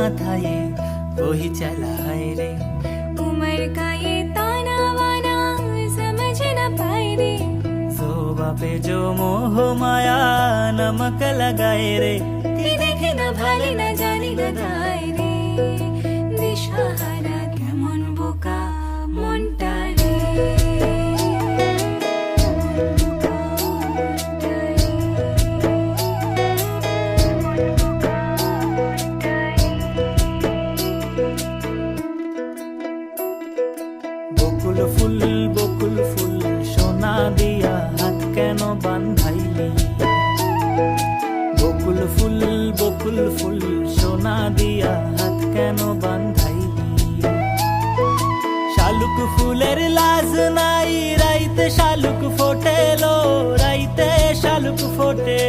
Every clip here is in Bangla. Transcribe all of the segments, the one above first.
মাথায় वही चला है रे। उमर का ये ताना वाना समझ न पाए रे। जोबा पे जो मोह माया नमक लगाए रे। দেখে না ভালে না জানি না দায় রে। দিশাহারা কেমন বোকা মনটা রে। বকুল ফুল সোনা দিয়া হাত কেন বান্ধাইলি। বকুল ফুল সোনা দিয়া হাত কেন বান্ধাইলি। শালুক ফুলের লাজ নাই রাইতে শালুক ফোটেলো, রাইতে শালুক ফোটে।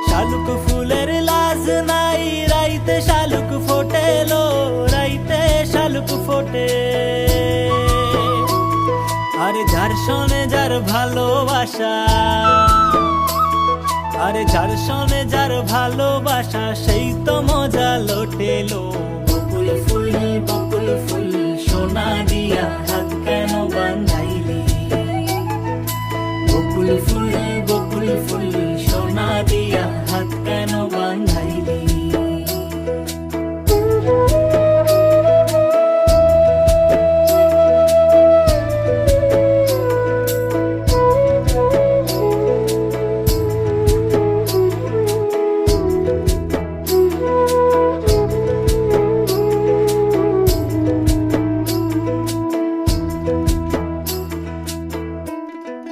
শালুক ফুলের লাজ নাই রাইতে শালুক ফোটেলো, রাইতে শালুক ফোটে। আরে যার শোনে যার ভালোবাসা, আরে যার শোনে যার ভালোবাসা সেই তো মজা লোটেলো। বকুল ফুল সোনা দিয়া